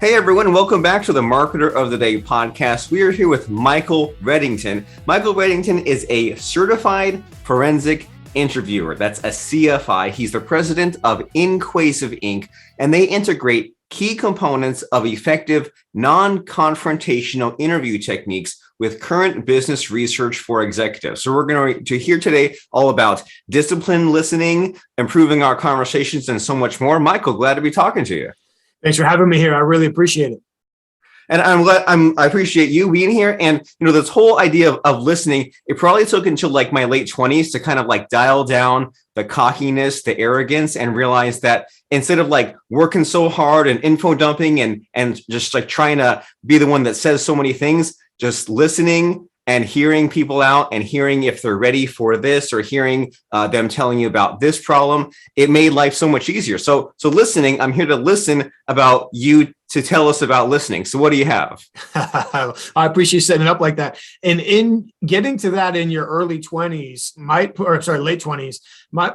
Hey everyone, welcome back to the Marketer of the Day podcast. We are here with Michael Reddington. Michael Reddington is a certified forensic interviewer. That's a CFI. He's the president of Inquasive Inc., and they integrate key components of effective non-confrontational interview techniques with current business research for executives. So we're going to hear today all about disciplined listening, improving our conversations, and so much more. Michael, glad to be talking to you. Thanks for having me here. I really appreciate it. And I appreciate you being here. And, this whole idea of listening, it probably took until like my late 20s to kind of like dial down the cockiness, the arrogance, and realize that instead of like working so hard and info dumping and just like trying to be the one that says so many things, just listening and hearing people out and hearing if they're ready for this or hearing them telling you about this problem, it made life so much easier. So listening, I'm here to listen about you to tell us about listening. So what do you have? I appreciate setting it up like that. And in getting to that in your late 20s, might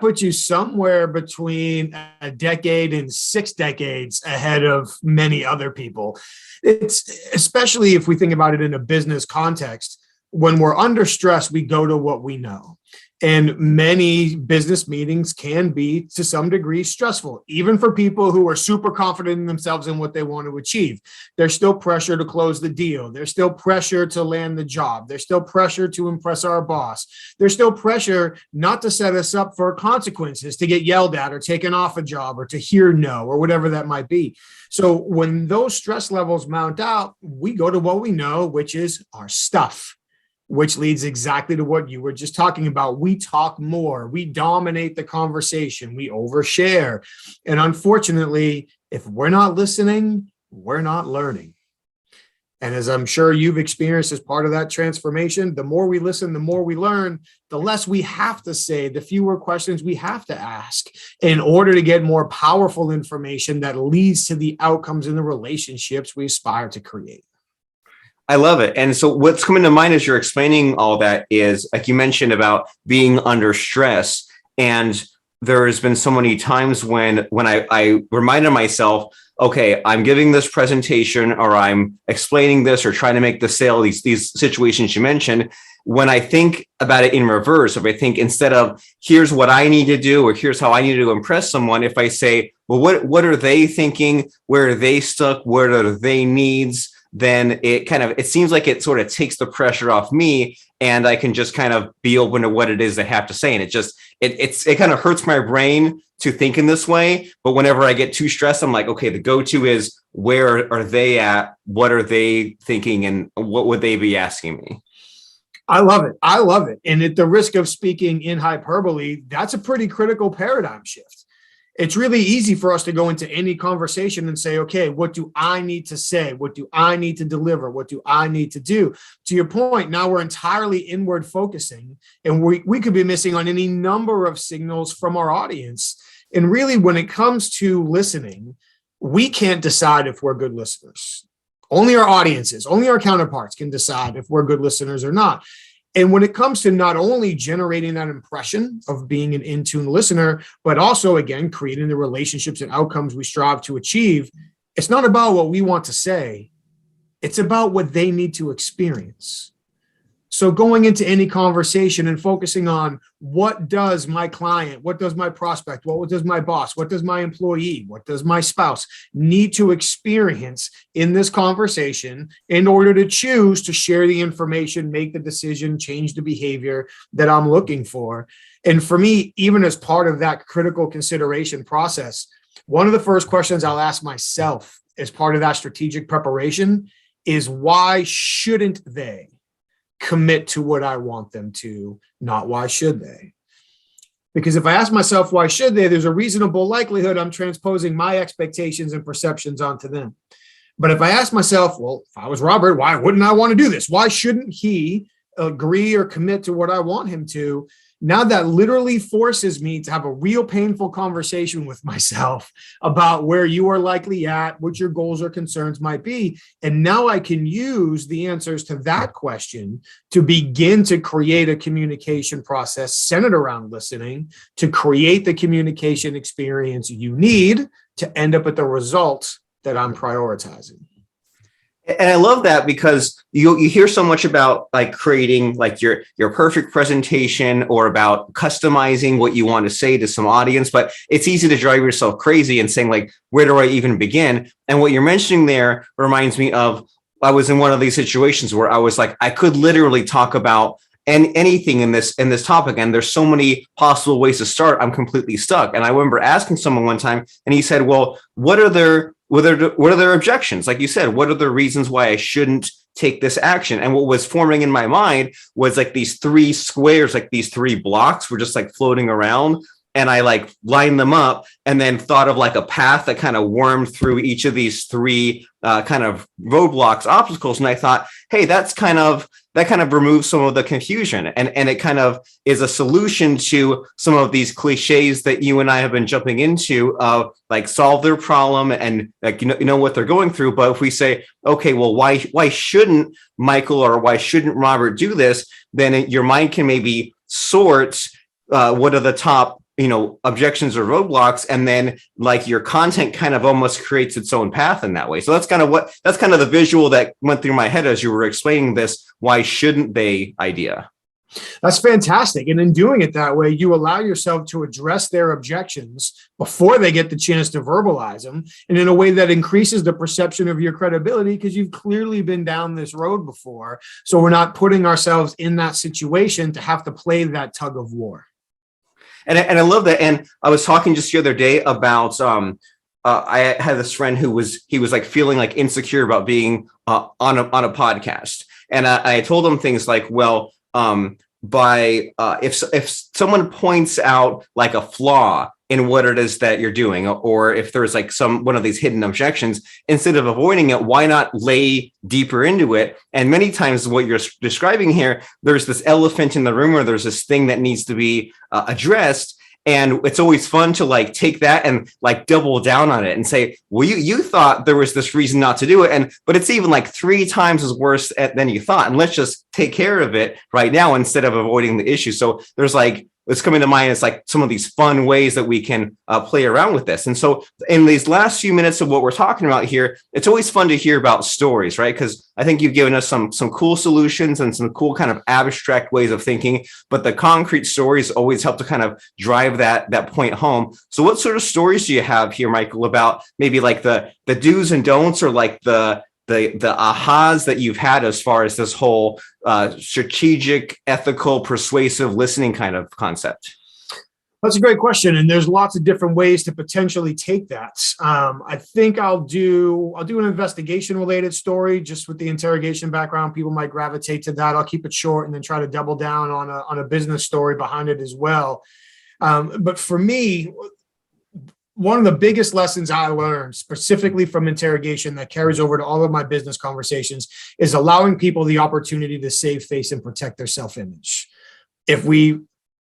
put you somewhere between a decade and 6 decades ahead of many other people. It's especially if we think about it in a business context. When we're under stress, we go to what we know. And many business meetings can be, to some degree, stressful, even for people who are super confident in themselves and what they want to achieve. There's still pressure to close the deal. There's still pressure to land the job. There's still pressure to impress our boss. There's still pressure not to set us up for consequences, to get yelled at or taken off a job or to hear no or whatever that might be. So when those stress levels mount out, we go to what we know, which is our stuff, which leads exactly to what you were just talking about. We talk more, we dominate the conversation, we overshare. And unfortunately, if we're not listening, we're not learning. And as I'm sure you've experienced as part of that transformation, the more we listen, the more we learn, the less we have to say, the fewer questions we have to ask in order to get more powerful information that leads to the outcomes in the relationships we aspire to create. I love it. And so what's coming to mind as you're explaining all that is, like you mentioned about being under stress. And there has been so many times when I reminded myself, okay, I'm giving this presentation or I'm explaining this or trying to make the sale, these situations you mentioned. When I think about it in reverse, if I think instead of here's what I need to do or here's how I need to impress someone, if I say, well, what are they thinking? Where are they stuck? What are they needs? Then it seems like it sort of takes the pressure off me and I can just kind of be open to what it is they have to say. And it kind of hurts my brain to think in this way. But whenever I get too stressed, I'm like, okay, the go-to is where are they at? What are they thinking? And what would they be asking me? I love it. And at the risk of speaking in hyperbole, that's a pretty critical paradigm shift. It's really easy for us to go into any conversation and say, okay, what do I need to say? What do I need to deliver? What do I need to do? To your point, now we're entirely inward focusing and we could be missing on any number of signals from our audience. And really, when it comes to listening, we can't decide if we're good listeners. Only our audiences, only our counterparts can decide if we're good listeners or not. And when it comes to not only generating that impression of being an in-tune listener, but also, again, creating the relationships and outcomes we strive to achieve, it's not about what we want to say. It's about what they need to experience. So going into any conversation and focusing on what does my client, what does my prospect, what does my boss, what does my employee, what does my spouse need to experience in this conversation in order to choose to share the information, make the decision, change the behavior that I'm looking for. And for me, even as part of that critical consideration process, one of the first questions I'll ask myself as part of that strategic preparation is, why shouldn't they commit to what I want them to, not why should they? Because if I ask myself, why should they, there's a reasonable likelihood I'm transposing my expectations and perceptions onto them. But if I ask myself, well, if I was Robert, why wouldn't I want to do this? Why shouldn't he agree or commit to what I want him to? Now that literally forces me to have a real painful conversation with myself about where you are likely at, what your goals or concerns might be. And now I can use the answers to that question to begin to create a communication process centered around listening, to create the communication experience you need to end up at the results that I'm prioritizing. And I love that because you hear so much about like creating like your perfect presentation or about customizing what you want to say to some audience, but it's easy to drive yourself crazy and saying like, where do I even begin? And what you're mentioning there reminds me of, I was in one of these situations where I was like, I could literally talk about anything in this topic, and there's so many possible ways to start. I'm completely stuck. And I remember asking someone one time, and he said, "Well, what are their objections? Like you said, what are the reasons why I shouldn't take this action?" And what was forming in my mind was like these three squares, like these three blocks were just like floating around. And I like lined them up and then thought of like a path that kind of wormed through each of these three kind of roadblocks, obstacles. And I thought, hey, that kind of removes some of the confusion. And it kind of is a solution to some of these cliches that you and I have been jumping into of like solve their problem and like, you know what they're going through. But if we say, okay, well, why shouldn't Michael or why shouldn't Robert do this? Then your mind can maybe sort what are the top objections or roadblocks, and then like your content kind of almost creates its own path in that way. So that's kind of the visual that went through my head as you were explaining this why shouldn't they idea. That's fantastic. And in doing it that way, you allow yourself to address their objections before they get the chance to verbalize them, and in a way that increases the perception of your credibility because you've clearly been down this road before. So we're not putting ourselves in that situation to have to play that tug of war. And I love that. And I was talking just the other day about I had this friend who was like feeling like insecure about being on a podcast, and I told him things like, well, if someone points out like a flaw in what it is that you're doing, or if there's like one of these hidden objections, instead of avoiding it, why not lay deeper into it? And many times what you're describing here, there's this elephant in the room, or there's this thing that needs to be addressed. And it's always fun to like take that and like double down on it and say, well, you thought there was this reason not to do it. But it's even like 3 times as worse than you thought. And let's just take care of it right now instead of avoiding the issue. So there's like, what's coming to mind is like some of these fun ways that we can play around with this. And so in these last few minutes of what we're talking about here, it's always fun to hear about stories, right? Because I think you've given us some cool solutions and some cool kind of abstract ways of thinking, but the concrete stories always help to kind of drive that point home. So what sort of stories do you have here, Michael, about maybe like the do's and don'ts, or like the ahas that you've had as far as this whole strategic, ethical, persuasive listening kind of concept? That's a great question, and there's lots of different ways to potentially take that. I think I'll do an investigation-related story just with the interrogation background. People might gravitate to that. I'll keep it short and then try to double down on a business story behind it as well. But for me, one of the biggest lessons I learned specifically from interrogation that carries over to all of my business conversations is allowing people the opportunity to save face and protect their self-image. If we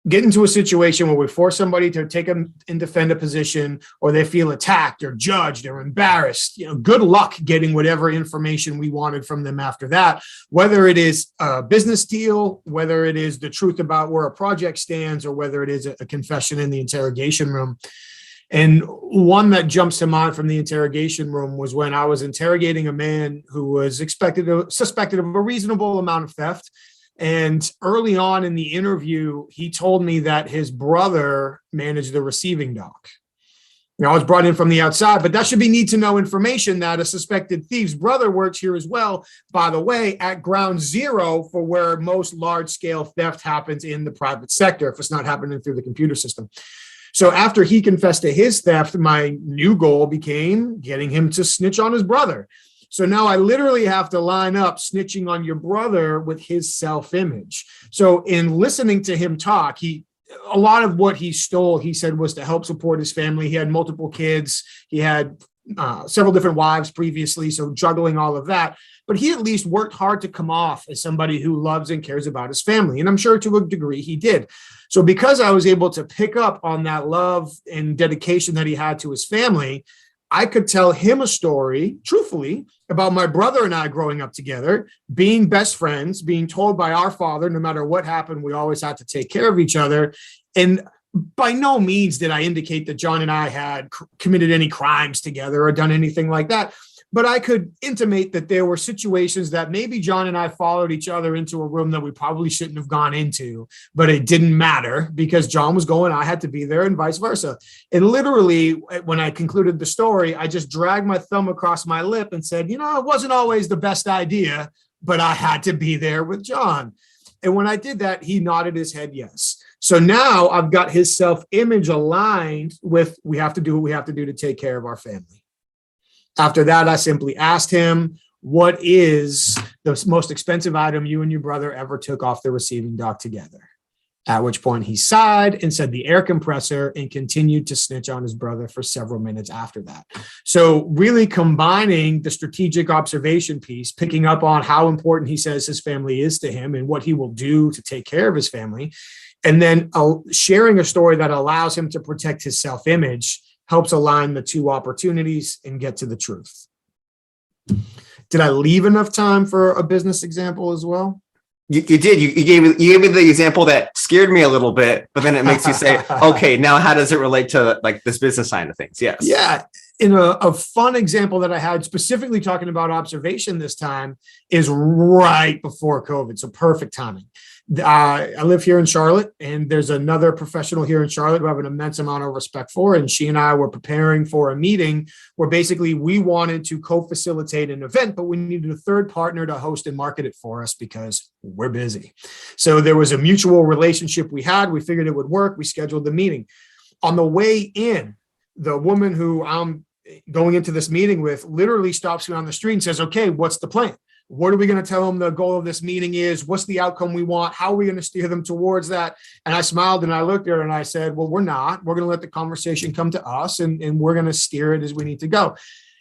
get into a situation where we force somebody to take and defend a position, or they feel attacked or judged or embarrassed, good luck getting whatever information we wanted from them after that, whether it is a business deal, whether it is the truth about where a project stands, or whether it is a confession in the interrogation room. And one that jumps to mind from the interrogation room was when I was interrogating a man who was suspected of a reasonable amount of theft. And early on in the interview, he told me that his brother managed the receiving dock. I was brought in from the outside, but that should be need to know information that a suspected thief's brother works here as well, by the way, at ground zero for where most large scale theft happens in the private sector, if it's not happening through the computer system. So after he confessed to his theft, my new goal became getting him to snitch on his brother. So now I literally have to line up snitching on your brother with his self-image. So in listening to him talk, a lot of what he stole, he said, was to help support his family. He had multiple kids. He had several different wives previously, so juggling all of that. But he at least worked hard to come off as somebody who loves and cares about his family. And I'm sure to a degree he did. So because I was able to pick up on that love and dedication that he had to his family, I could tell him a story, truthfully, about my brother and I growing up together, being best friends, being told by our father, no matter what happened, we always had to take care of each other. And by no means did I indicate that John and I had committed any crimes together or done anything like that. But I could intimate that there were situations that maybe John and I followed each other into a room that we probably shouldn't have gone into, but it didn't matter because John was going, I had to be there, and vice versa. And literally, when I concluded the story, I just dragged my thumb across my lip and said, it wasn't always the best idea, but I had to be there with John. And when I did that, he nodded his head yes. So now I've got his self-image aligned with, we have to do what we have to do to take care of our family. After that, I simply asked him, what is the most expensive item you and your brother ever took off the receiving dock together? At which point he sighed and said the air compressor, and continued to snitch on his brother for several minutes after that. So really combining the strategic observation piece, picking up on how important he says his family is to him and what he will do to take care of his family, and then sharing a story that allows him to protect his self-image helps align the two opportunities and get to the truth. Did I leave enough time for a business example as well? You did. You gave me the example that scared me a little bit, but then it makes you say, okay, now how does it relate to like this business side of things? Yes. Yeah. In a fun example that I had, specifically talking about observation this time, is right before COVID. So perfect timing. I live here in Charlotte, and there's another professional here in Charlotte who I have an immense amount of respect for. And she and I were preparing for a meeting where basically we wanted to co-facilitate an event, but we needed a third partner to host and market it for us because we're busy. So there was a mutual relationship we had. We figured it would work. We scheduled the meeting. On the way in, the woman who I'm going into this meeting with literally stops me on the street and says, okay, what's the plan? What are we going to tell them the goal of this meeting is? What's the outcome we want? How are we going to steer them towards that? And I smiled and I looked at her and I said, well, we're not. We're going to let the conversation come to us, and we're going to steer it as we need to go.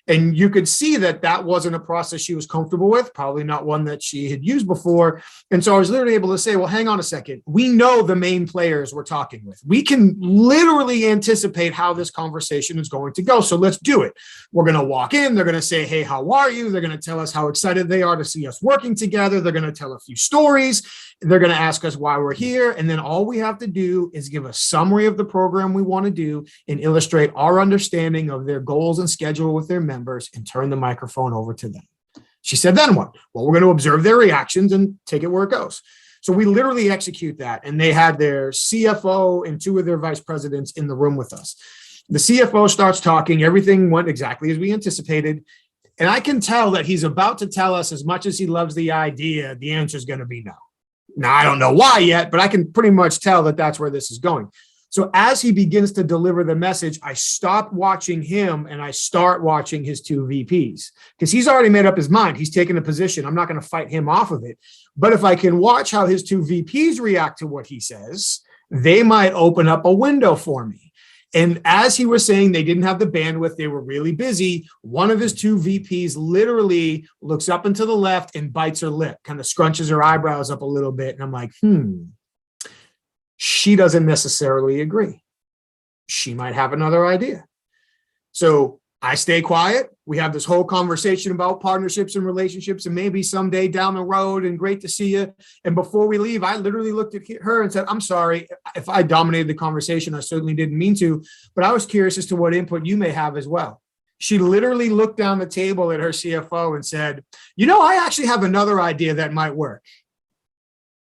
And you could see that that wasn't a process she was comfortable with, probably not one that she had used before. And so I was literally able to say, well, hang on a second. We know the main players we're talking with. We can literally anticipate how this conversation is going to go. So let's do it. We're going to walk in. They're going to say, hey, how are you? They're going to tell us how excited they are to see us working together. They're going to tell a few stories. They're going to ask us why we're here. And then all we have to do is give a summary of the program we want to do and illustrate our understanding of their goals and schedule with their members, and turn the microphone over to them. She said, then what? Well, we're going to observe their reactions and take it where it goes. So we literally execute that. And they had their CFO and two of their vice presidents in the room with us. The CFO starts talking. Everything went exactly as we anticipated. And I can tell that he's about to tell us, as much as he loves the idea, the answer is going to be no. Now, I don't know why yet, but I can pretty much tell that that's where this is going. So as he begins to deliver the message, I stop watching him and I start watching his two VPs, because he's already made up his mind. He's taken a position. I'm not going to fight him off of it. But if I can watch how his two VPs react to what he says, they might open up a window for me. And as he was saying, they didn't have the bandwidth. They were really busy. One of his two VPs literally looks up and to the left and bites her lip, kind of scrunches her eyebrows up a little bit. And I'm like, she doesn't necessarily agree. She might have another idea. So I stay quiet. We have this whole conversation about partnerships and relationships, and maybe someday down the road, and great to see you. And before we leave, I literally looked at her and said, I'm sorry if I dominated the conversation. I certainly didn't mean to, but I was curious as to what input you may have as well. She literally looked down the table at her CFO and said, I actually have another idea that might work.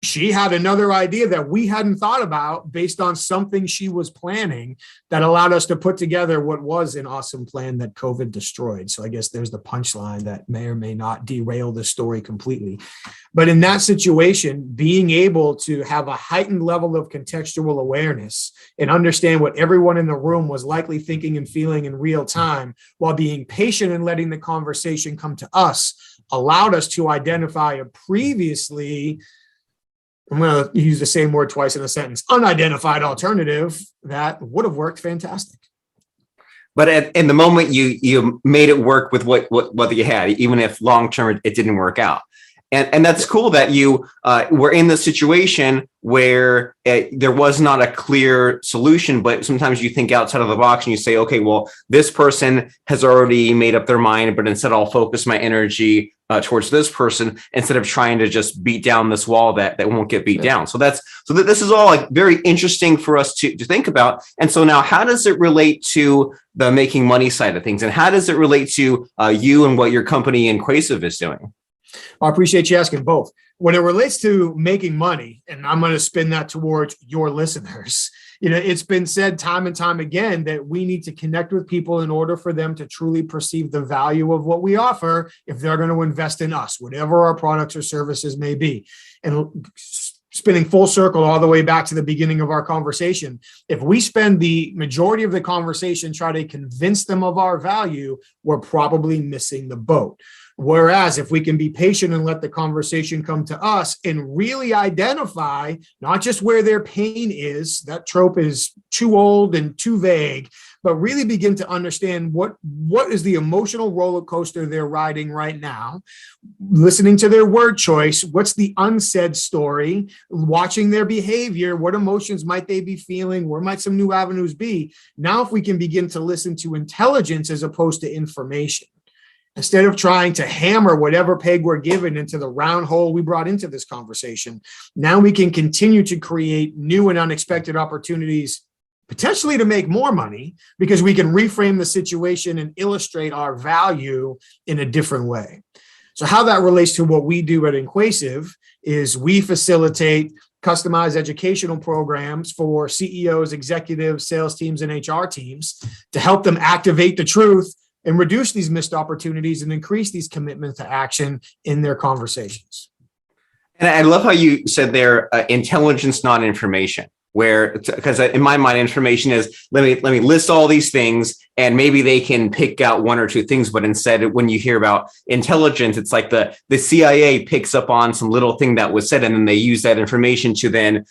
She had another idea that we hadn't thought about based on something she was planning that allowed us to put together what was an awesome plan that COVID destroyed. So I guess there's the punchline that may or may not derail the story completely. But in that situation, being able to have a heightened level of contextual awareness and understand what everyone in the room was likely thinking and feeling in real time, while being patient and letting the conversation come to us, allowed us to identify a previously, I'm going to use the same word twice in a sentence, unidentified alternative that would have worked fantastic. But in the moment, you made it work with what you had, even if long term it didn't work out. And that's cool that you were in the situation where there was not a clear solution, but sometimes you think outside of the box and you say, okay, well, this person has already made up their mind, but instead I'll focus my energy towards this person instead of trying to just beat down this wall that won't get beat down. So this is all like very interesting for us to think about. And so now, how does it relate to the making money side of things, and how does it relate to you and what your company Inquasive is doing? I appreciate you asking both. When it relates to making money, and I'm going to spin that towards your listeners, it's been said time and time again that we need to connect with people in order for them to truly perceive the value of what we offer if they're going to invest in us, whatever our products or services may be. And spinning full circle all the way back to the beginning of our conversation, if we spend the majority of the conversation trying to convince them of our value, we're probably missing the boat. Whereas if we can be patient and let the conversation come to us and really identify not just where their pain is, that trope is too old and too vague, but really begin to understand what is the emotional roller coaster they're riding right now, listening to their word choice, what's the unsaid story, watching their behavior, what emotions might they be feeling, where might some new avenues be. Now, if we can begin to listen to intelligence as opposed to information, instead of trying to hammer whatever peg we're given into the round hole we brought into this conversation, now we can continue to create new and unexpected opportunities, potentially to make more money, because we can reframe the situation and illustrate our value in a different way. So how that relates to what we do at Inquasive is we facilitate customized educational programs for CEOs, executives, sales teams, and HR teams to help them activate the truth and reduce these missed opportunities and increase these commitments to action in their conversations. And I love how you said there, intelligence, not information. Because in my mind, information is let me list all these things, and maybe they can pick out one or two things. But instead, when you hear about intelligence, it's like the CIA picks up on some little thing that was said, and then they use that information to then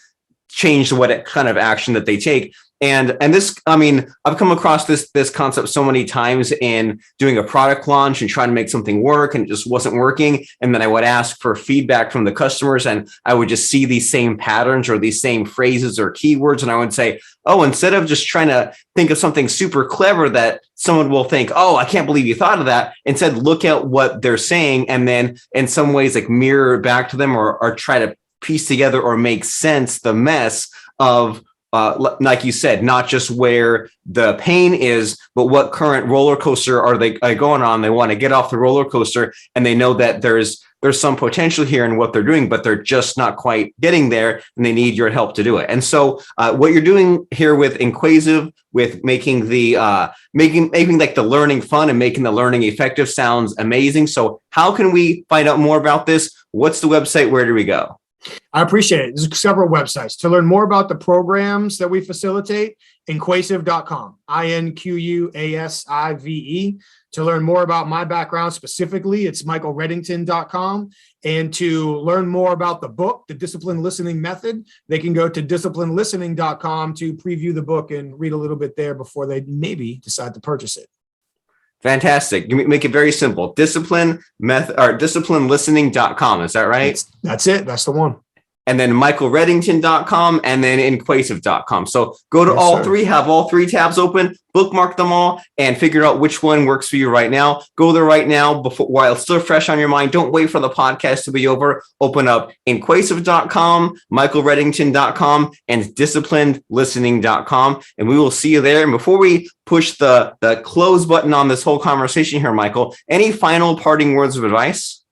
change what kind of action that they take. And this, I mean, I've come across this concept so many times in doing a product launch and trying to make something work, and it just wasn't working. And then I would ask for feedback from the customers, and I would just see these same patterns or these same phrases or keywords. And I would say, oh, instead of just trying to think of something super clever that someone will think, oh, I can't believe you thought of that. Instead, look at what they're saying, and then in some ways like mirror back to them or try to piece together or make sense the mess of like you said, not just where the pain is, but what current roller coaster are they going on? They want to get off the roller coaster, and they know that there's some potential here in what they're doing, but they're just not quite getting there, and they need your help to do it. And so, what you're doing here with Inquasive, with making the making like the learning fun and making the learning effective, sounds amazing. So, how can we find out more about this? What's the website? Where do we go? I appreciate it. There's several websites. To learn more about the programs that we facilitate, Inquasive.com, INQUASIVE. To learn more about my background specifically, it's MichaelReddington.com. And to learn more about the book, The Disciplined Listening Method, they can go to DisciplinedListening.com to preview the book and read a little bit there before they maybe decide to purchase it. Fantastic. You make it very simple. DisciplinedListening.com. Is that right? That's it. That's the one. And then MichaelReddington.com, and then Inquasive.com. So go to all three, have all three tabs open, bookmark them all, and figure out which one works for you right now. Go there right now while it's still fresh on your mind. Don't wait for the podcast to be over. Open up Inquasive.com, MichaelReddington.com, and DisciplinedListening.com, and we will see you there. And before we push the close button on this whole conversation here, Michael, any final parting words of advice?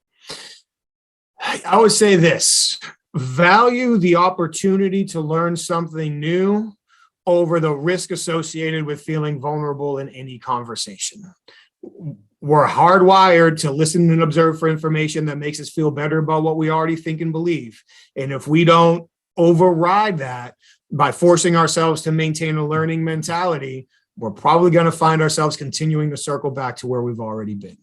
I would say this: value the opportunity to learn something new over the risk associated with feeling vulnerable in any conversation. We're hardwired to listen and observe for information that makes us feel better about what we already think and believe. And if we don't override that by forcing ourselves to maintain a learning mentality, we're probably going to find ourselves continuing to circle back to where we've already been.